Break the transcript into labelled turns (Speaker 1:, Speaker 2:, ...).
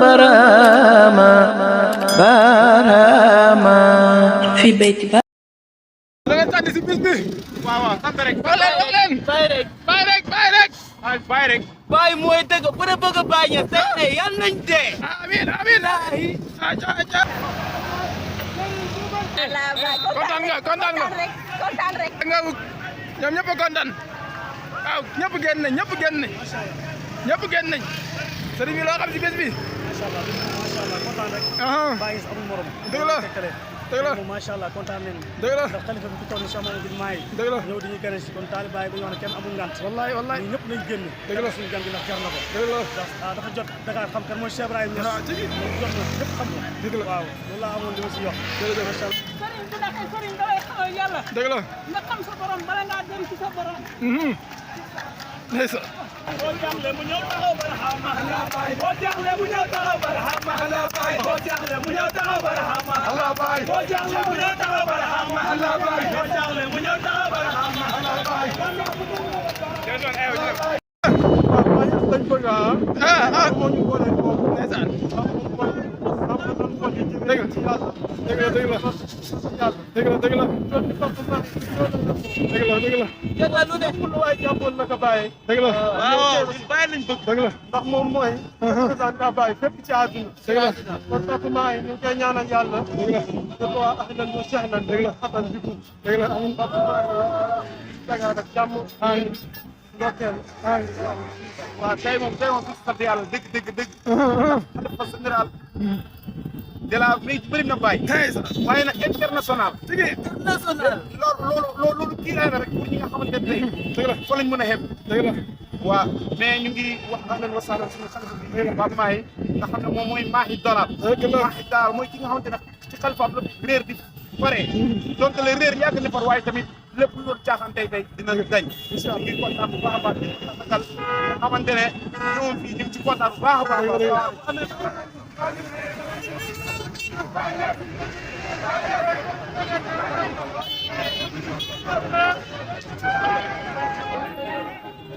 Speaker 1: barama barama fi bayti ba
Speaker 2: da nga tànn si bis bi waaw waaw sant rek wax leen bàyyi rek bàyyi rek bàyyi rek bàyyi rek
Speaker 3: bàyyi mooy dëgg bu dee bëgg a bàyyi ña tey yal nañ dee
Speaker 2: amiin amiin kontaan nga kontaan nga
Speaker 4: kontaan rek
Speaker 2: nga ñoom ñëpp a kontaan waaw ñëpp génn nañ ñëpp génn nañ ñëpp génn nañ sëriñ bi loo xam si bés bi
Speaker 5: macha allah kontaan rek. bàyyi si amul morom.
Speaker 2: dëgg la dëgg la
Speaker 5: macha allah kontaan nañu.
Speaker 2: dëgg la
Speaker 5: ndax xalifa bi ku toll nii Cheikh Mamadou Mahi.
Speaker 2: dëgg la
Speaker 5: ñëw dañuy gane si kon taalibaay bu ñu wax ne kenn amul ngant.
Speaker 2: wallaay wallaay
Speaker 5: ñun ñëpp nañ génn.
Speaker 2: dëgg la
Speaker 5: suñu gan gi ndax jar na ko.
Speaker 2: dëgg la
Speaker 5: ndax dafa jot Dakar xam kan mooy Cheikh Ibrahima Niass.
Speaker 2: waaw ci
Speaker 5: moom jot na ñëpp xam ko.
Speaker 2: dëgg la
Speaker 5: waaw loolu laa amoon li ma si yokk.
Speaker 2: jërëjëf
Speaker 5: macha allah.
Speaker 4: sëriñ bi nag sëriñ da lay xamal yàlla
Speaker 2: dëgg la
Speaker 4: nga xam sa borom bala ngaa dem ci sa borom
Speaker 2: ndeysaan
Speaker 5: boo jaaxle mu ñëw taxaw barahama Allah baay boo jaaxle mu ñëw taxaw barahama Allah baay boo jaaxle mu ñëw taxaw barahama Allah baay boo jaaxle mu ñëw taxaw barahama Allah baay boo jaaxle mu ñëw taxaw barahama Allah baay
Speaker 2: ndax moom mooy représentant Baye fépp ci àdduna kon Fatima yi ñu koy ñaanal yàlla da ko waa ahlan wa sahlan xatal bikum amin Dakar ak jàmm ndokkeel waaw tey moom fi sant yàlla dëgg dëgg dëgg xalifa général de la mais bëri na Baye waaye nag international loolu kii la rek pour ñi nga xamante ne tey fa lañ mën a xeeb waaw mais ñu ngi wax ahlan wa sahlan suñu xalifa bi Pape Mahi nga xam ne moom mooy Mahi Dollar Mahi Dollar mooy ki nga xamante ne ci xalifaam la réer di pare donc le réer yàgg na far waaye tamit lépp lu doon caaxaan tey dina dañ incha allah ngi kontaan bu baax a baax nga xamante ne ñoom fii ñu ngi ci kontaan bu baax a baax